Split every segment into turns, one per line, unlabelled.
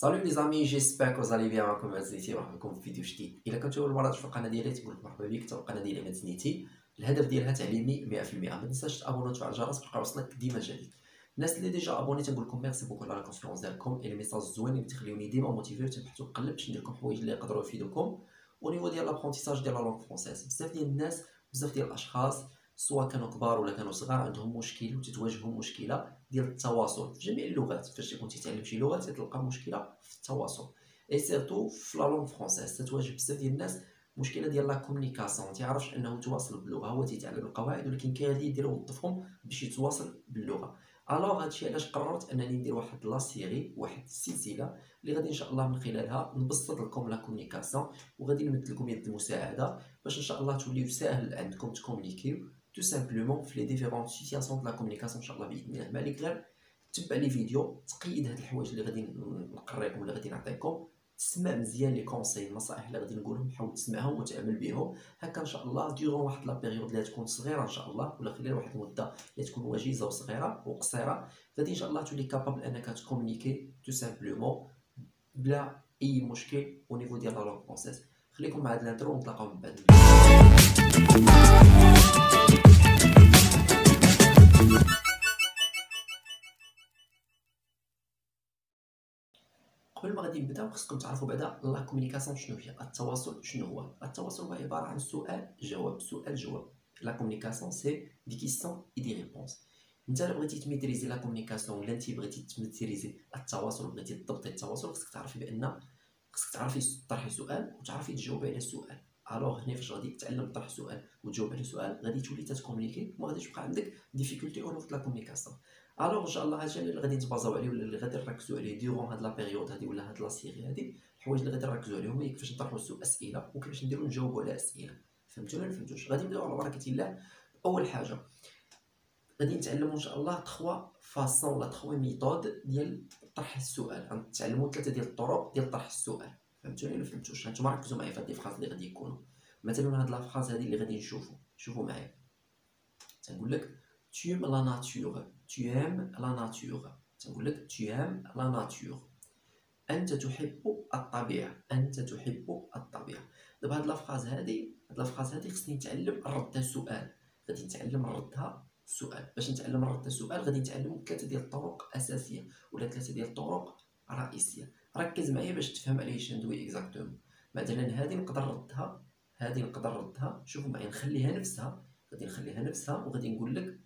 Salut les amis, j'espère que vous allez bien. معكم مازنيتي مرحبا بكم في فيديو جديد. الا كنتو اول مره تشوف القناه ديالي تقول لك مرحبا بك. القناه ديالي مازنيتي الهدف ديالها تعليمي 100%. ما تنساش تابوني وتفعل الجرس باش يوصلك ديما جديد. الناس اللي ديجا ابوني تنقول لكم ميرسي بوكو على الكونفيونس ديالكم اي لي ميساج زوينين اللي تخليوني ديما موتيفي وتنبحث ونقلب باش ندير لكم حوايج اللي يقدروا يفيدوكم. ونيفو ديال لابرونتيساج ديال لا لونغ فرونسيز بزاف ديال الناس بزاف ديال الاشخاص سواء كانوا كبار ولا كانوا صغار عندهم مشكل وتتواجههم مشكله ديال التواصل في جميع اللغات. فاش تكون تتعلم شي لغه تلقى مشكله في التواصل اي سيرتو في لا لونغ فرونسيز تتواجه بزاف ديال الناس مشكله ديال لا كومونيكاسيون. ما تيعرفش انه يتواصل باللغه، هو تيتعلم القواعد ولكن كاين غادي يدير يوظفهم باش يتواصل باللغه. الوغ هادشي علاش قررت انني ندير واحد لا سيري، واحد السلسله اللي غادي ان شاء الله من خلالها نبسط لكم لا كومونيكاسيون وغادي نمد لكم يد المساعده باش ان شاء الله توليو ساهل عندكم تكومونيكيو تو سامبلومون في لي ديفيرونت سيتياسيون د لا كومونيكاسيون ان شاء الله باذن الله. ما عليك غير تبع لي فيديو، تقيد هاد الحوايج اللي غادي نقريكم ولا غادي نعطيكم، تسمع مزيان لي كونساي النصائح اللي غادي نقولهم، حاول تسمعهم وتعمل بهم. هكا ان شاء الله ديرون واحد لا بيريود اللي تكون صغيره ان شاء الله ولا خلال واحد المده اللي تكون وجيزه وصغيره وقصيره، غادي ان شاء الله تولي كابابل انك تكومونيكي تو سامبلومون بلا اي مشكل او نيفو ديال لا لونغ فرونسيز. خليكم مع هاد الانترو ونتلاقاو من بعد. قبل ما غادي نبداو خصكم تعرفوا بعدا لا كومونيكاسيون شنو هي. التواصل شنو هو؟ التواصل هو عباره عن سؤال جواب سؤال جواب. لا كومونيكاسيون سي دي كيسيون اي دي ريبونس. انت الا بغيتي تميتريزي لا كومونيكاسيون ولا انت بغيتي تميتريزي التواصل بغيتي تضبطي التواصل، خصك تعرفي بان خصك تعرفي تطرحي سؤال وتعرفي تجاوبي على السؤال. الوغ هنا فاش غادي تتعلم تطرح سؤال وتجاوب على سؤال غادي تولي تتكومونيكي وما غاديش يبقى عندك ديفيكولتي او نيفو لا كومونيكاسيون. الوغ ان شاء الله هادشي اللي غادي نتبازاو عليه ولا اللي غادي نركزوا عليه ديرون هاد لا بيريود هادي ولا هاد لا سيري هادي. الحوايج اللي غادي نركزوا عليهم هي كيفاش نطرحوا اسئله وكيفاش نديروا نجاوبوا على اسئله. فهمتوا ولا ما فهمتوش؟ غادي نبداو على بركه الله. اول حاجه غادي نتعلموا ان شاء الله 3 فاصون ولا 3 ميثود ديال طرح السؤال. غنتعلموا 3 ديال الطرق ديال طرح السؤال. فهمتوني ولا فهمتوش؟ هانتوما ركزوا معايا في هاد لي فراز اللي غادي يكونوا. مثلا هاد لا فراز هادي اللي غادي شوفوا معايا. تنقول لك tu aimes la nature, tu aimes la nature. تنقول لك tu aimes la nature. انت تحب الطبيعه، انت تحب الطبيعه. دابا هاد لافراز هادي خصني نتعلم نردها سؤال. غادي نتعلم نردها سؤال. باش نتعلم نردها سؤال غادي نتعلم 3 ديال الطرق اساسيه ولا 3 ديال الطرق رئيسيه. ركز معايا باش تفهم على اش ندوي اكزاكتومون. مثلا هادي نقدر نردها، شوفوا معايا نخليها نفسها. غادي نخليها نفسها وغادي نقول لك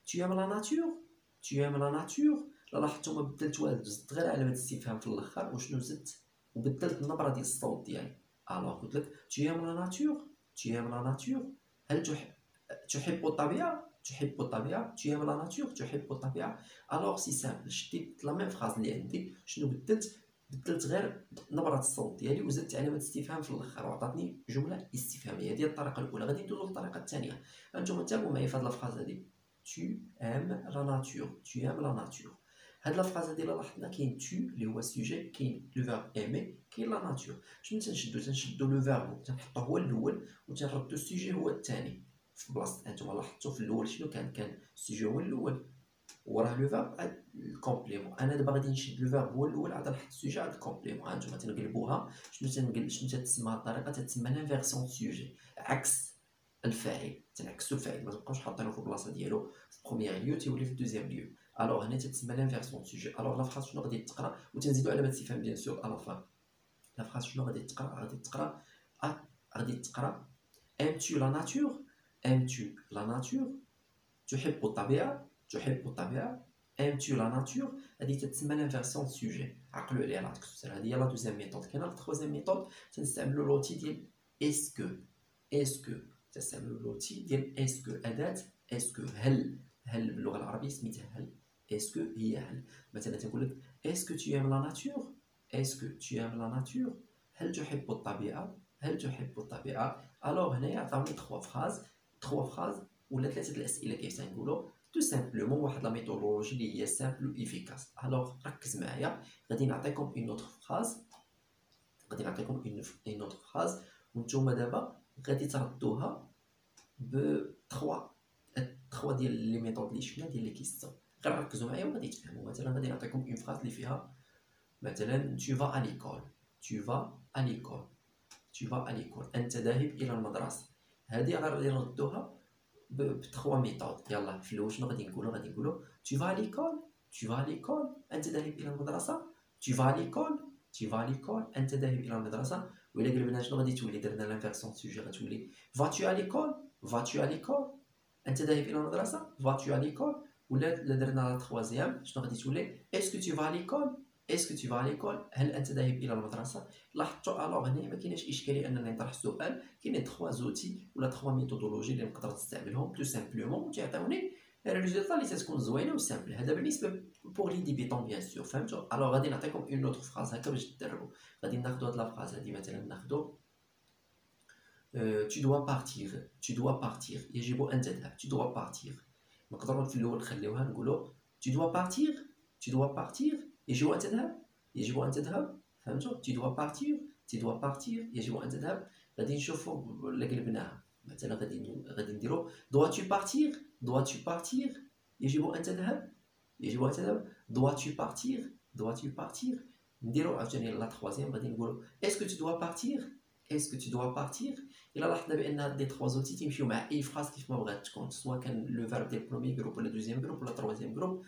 tu aimes la nature, tu aimes la nature. لا لاحظتوا ما بدلت والو، زدت غير علامه الاستفهام في الاخر وشنو زدت وبدلت النبره ديال الصوت ديالي. الوغ قلت لك tu aimes la nature, tu aimes la nature. هل تحب الطبيعه؟ تحب الطبيعه. tu aimes la nature, تحب الطبيعه. الوغ سي سامبل، شديت لا ميم فراز اللي عندي، شنو بدلت غير نبره الصوت ديالي وزدت علامه استفهام في الاخر وعطاتني جمله استفهاميه. هذه الطريقه الاولى. غادي ندوزو للطريقه الثانيه. انتم تابعوا معايا في هذه الفراز هذه. tu aimes la nature, tu aimes la nature. هاد لا فراز هادي لاحظنا كاين تو اللي هو السوجي، كاين لو فيرب ايمي، كاين لا ناتور. شنو تنشدو لو فيرب تنحطوه هو الاول وتنردو السوجي هو الثاني في بلاصه. انتما لاحظتوا في الاول شنو كان السوجي هو الاول وراه لو فيرب الكومبليمون. انا دابا غادي نشد لو فيرب هو الاول عاد نحط السوجي على الكومبليمون. انتما تنقلبوها. شنو تتسمى الطريقه؟ تتسمى لانفيرسيون سوجي، عكس الفاعل. تنعكسوا الفاعل، ما تبقاوش حاطينه في البلاصه ديالو في بروميير ليو تيولي في دوزيام ليو. الوغ هنا تتسمى لانفيرسيون سوجي. الوغ لا فراس شنو غادي تقرا وتنزيدوا علامه الاستفهام بيان سور على فان. لا فراس شنو غادي تقرا aimes tu la nature, aimes tu la nature. تحب الطبيعه، تحب الطبيعه. aimes tu la nature. هذه تتسمى لانفيرسيون سوجي. عقلوا عليها لا تكسر. هذه هي لا دوزيام ميثود. كاينه لا ترويزيام ميثود تنستعملوا لوتي ديال اسكو. تستعملوا لوتي ديال اسكو، اداه اسكو. هل باللغه العربيه سميتها هل. اسكو هي هل. مثلا تنقول لك اسكو tu aimes la nature, اسكو tu aimes la nature. هل تحب الطبيعه، هل تحب الطبيعه. الوغ هنايا عطاوني 3 فراز ولا 3 الاسئله كيف تنقولوا تو سامبلومون. واحد لا ميثودولوجي اللي هي سامبل و افيكاس. الوغ ركز معايا. غادي نعطيكم اون اوتر فراز وانتوما دابا غادي تردوها ب 3 ديال لي ميثود اللي شفنا ديال لي كيستيون. غير ركزوا معايا وغادي تفهموا. مثلا غادي نعطيكم اون فراز اللي فيها مثلا tu vas à l'école tu vas à l'école tu vas à l'école أنت ذاهب إلى المدرسة. هذه غادي نردوها بتخوا ميثود. يلا في الاول شنو غادي نقولوا؟ غادي نقولوا tu vas à l'école tu vas à l'école أنت ذاهب إلى المدرسة. tu vas à l'école tu vas à l'école أنت ذاهب إلى المدرسة. وإلا قلبنا شنو غادي تولي؟ درنا لانفيرسون سوجي غتولي vas-tu à l'école vas-tu à l'école أنت ذاهب إلى المدرسة. vas-tu à l'école. ولا درنا لا تخوازيام شنو غادي تولي؟ est-ce que tu vas à l'école est-ce que tu vas à l'école هل أنت ذاهب إلى المدرسة. لاحظتوا الوغ هنا ما كايناش اشكاليه انني نطرح السؤال. كاينين 3 زوتي ولا 3 ميثودولوجي اللي نقدر نستعملهم تو سامبلومون تيعطيوني ريزولطا اللي تتكون زوينه وسامبل. هذا بالنسبه بوغ لي ديبيتون بيان سور. فهمتوا؟ الوغ غادي نعطيكم اون اوتر فراز هكا باش تدربوا. غادي ناخذوا هاد لا فراز هادي مثلا ناخذوا tu dois partir tu dois partir يجب ان تذهب tu dois partir. نقدروا في الاول نخليوها نقولوا tu dois partir tu dois partir يجب ان تذهب يجب ان تذهب. فهمتوا؟ tu dois partir tu dois partir يجب ان تذهب. غادي نشوفوا اللي قلبناها مثلا غادي نديروا dois tu partir dois tu partir يجب ان تذهب يجب ان تذهب dois tu partir dois tu partir. نديروا عاوتاني لا تخوازيام غادي نقولوا est-ce que tu dois partir est-ce que tu dois partir. الا لاحظنا بان هاد لي 3 زوتي تيمشيو مع اي فراس كيف ما بغات تكون سواء كان لو فيرب ديال بروميي جروب ولا دوزيام جروب ولا تروازيام جروب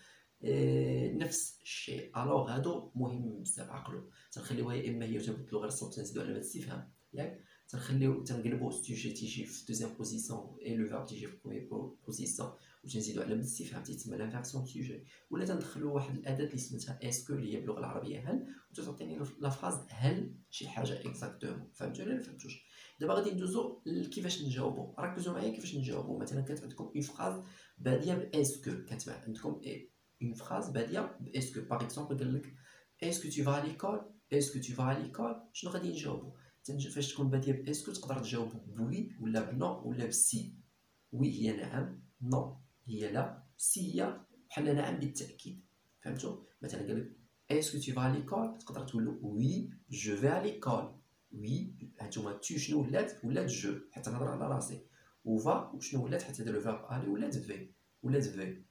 نفس الشيء. الوغ هادو مهم بزاف عقلوا. تنخليوها يا اما هي تنبدلو غير الصوت تنزيدو علامه الاستفهام ياك. تنقلبو السوجي تيجي في دوزيام بوزيسيون اي لو فيرب تيجي في بروميي بوزيسيون وتنزيدو علامه الاستفهام تيتسمى لانفيرسيون سوجي. ولا تندخلو واحد الاداه اللي سميتها اسكو اللي هي باللغه العربيه هل وتعطيني لا فراز هل شي حاجه اكزاكتومون. فهمتوا ولا ما فهمتوش؟ دابا غادي ندوزو كيفاش نجاوبو. ركزوا معايا كيفاش نجاوبو. مثلا كانت عندكم اون فراز باديه باسكو كانت عندكم une phrase باديه باسكو. باغ اكزومبل قال لك اسكو tu vas à l'école اسكو tu vas à l'école شنو غادي نجاوبو؟ فاش تكون باديه باسكو تقدر تجاوب بوي ولا بنو ولا بسي. وي هي نعم نو هي لا سي هي بحال نعم بالتاكيد. فهمتوا؟ مثلا قال لك اسكو tu vas à l'école تقدر تقول له وي جو في à l'école وي. هانتوما تو شنو ولات جو حتى نهضر على راسي. وفا وشنو ولات حتى هذا لو فيرب الي ولات في.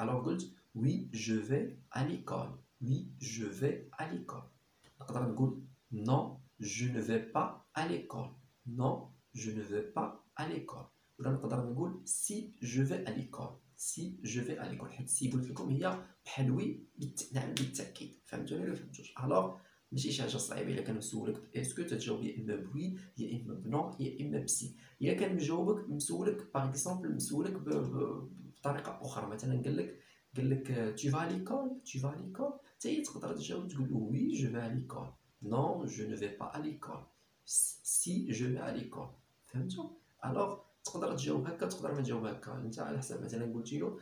الوغ قلت oui je vais à l'école oui je vais à l'école. نقدر نقول non je ne vais pas à l'école non je ne vais pas à l'école. ولا نقدر نقول si je vais à l'école si je vais à l'école. حيت سي قلت لكم هي بحال وي نعم بالتاكيد. فهمتوني ولا فهمتوش؟ الوغ ماشي شي حاجه صعيبه. الا كان مسولك باسكو تتجاوب يا اما بوي يا اما بنو يا اما بسي. الا كان مسولك باغ اكزومبل مسولك بطريقه اخرى مثلا قال لك tu vas à l'école tu vas à l'école حتى هي تقدر تجاوب تقول له oui je vais à l'école non je ne vais pas à l'école si je vais à l'école. فهمتوا؟ الوغ تقدر تجاوب هكا تقدر ما تجاوب هكا انت على حسب. مثلا قلتي له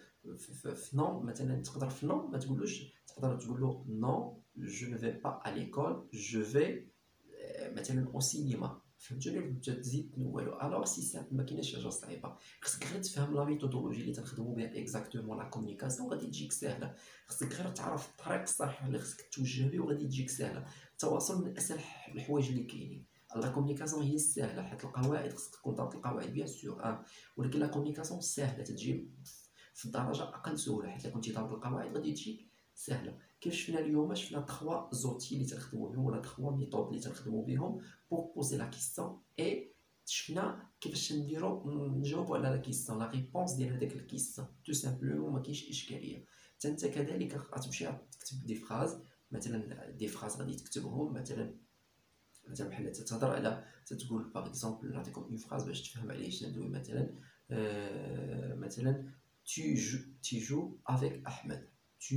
في نو مثلا تقدر في نو ما تقولوش تقدر تقول له non je ne vais pas à l'école je vais مثلا au cinéma. فهمتوني؟ بدا تزيد والو. الوغ سي سامبل ما كايناش حاجه صعيبه. خصك غير تفهم لا ميثودولوجي اللي تنخدموا بها اكزاكتومون لا كومونيكاسيون غادي تجيك ساهله. خصك غير تعرف الطريق الصحيح اللي خصك توجه به وغادي تجيك ساهله. التواصل من اسهل الحوايج اللي كاينين. لا كومونيكاسيون هي الساهله حيت القواعد خصك تكون ضابط القواعد بيان سور ولكن لا كومونيكاسيون ساهله تجي في الدرجه اقل سهوله حيت الا كنتي ضابط القواعد غادي تجيك ساهله. كيف شفنا اليوم شفنا 3 زوتي اللي تنخدموا بهم ولا 3 ميثود اللي تنخدموا بهم بور بوزي لا كيسيون اي شفنا كيفاش نجاوبوا على لا كيسيون لا ريبونس ديال هذاك الكيسيون تو سامبلومون ما كاينش اشكاليه. حتى انت كذلك غتمشي تكتب دي فراز مثلا دي فراز غادي تكتبهم مثلا بحال تهضر على تقول باغ اكزومبل نعطيكم اون فراز باش تفهم على ايش ندوي. مثلا tu joues avec احمد tu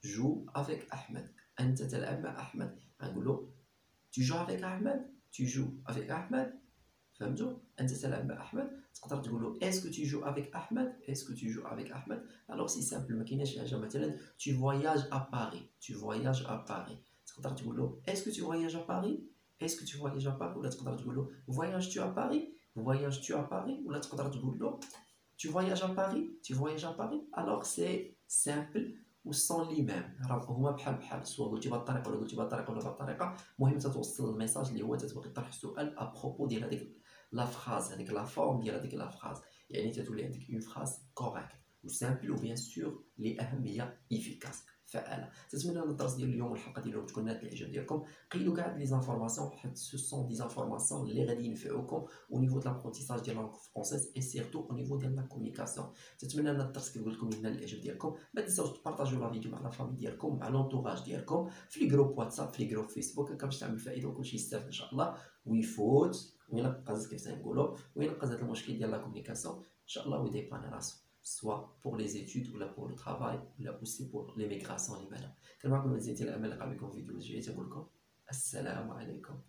joues avec احمد انت تلعب مع احمد. غنقول له tu joues avec احمد tu joues avec احمد. فهمتوا؟ انت تلعب مع احمد تقدر تقول له اسكو tu joues avec احمد اسكو tu joues avec احمد. الوغ سي سامبل ما كايناش حاجه. مثلا tu voyages à Paris tu voyages à Paris تقدر تقول له اسكو tu voyages à Paris اسكو tu voyages à Paris. ولا تقدر تقول له voyages tu à Paris voyages tu à Paris. ولا تقدر تقول له tu voyages à Paris tu voyages à Paris. الوغ سي سامبل والصون لي ميم راه هما بحال سواء قلتي بهاد الطريقه ولا قلتي بهاد الطريقه ولا بهاد الطريقه. المهم توصل الميساج اللي هو تتبغي تطرح السؤال ابروبو ديال هذيك لا فراز هذيك لا فورم ديال هذيك لا فراز. يعني تتولي عندك اون فراز كوريكت و سامبل و بيان سور اللي اهم هي افيكاس. فعاله. نتمنى ان الدرس ديال اليوم والحلقه ديال اليوم تكون نالت الاعجاب ديالكم. قيدوا كاع لي زانفورماسيون حيت سو سون دي زانفورماسيون اللي غادي ينفعوكم او نيفو د لابرونتيساج ديال لانغ فرونسيز اي سيرتو او نيفو ديال لا كومونيكاسيون. نتمنى ان الدرس كيقول لكم ينال الاعجاب ديالكم. ما تنساوش تبارطاجيو لا فيديو مع لا فامي ديالكم مع لونطوراج ديالكم في لي جروب واتساب في لي جروب فيسبوك هكا باش تعمل فائده وكلشي يستافد ان شاء الله ويفوت وينقذ كيف تنقولوا وينقذ هذا المشكل ديال لا كومونيكاسيون ان شاء الله ويديباني راسو soit pour les études ou là pour le travail ou là aussi pour l'émigration. كان معكم مزيد الامل، نلقى بكم في فيديو جديد. تقول لكم السلام عليكم.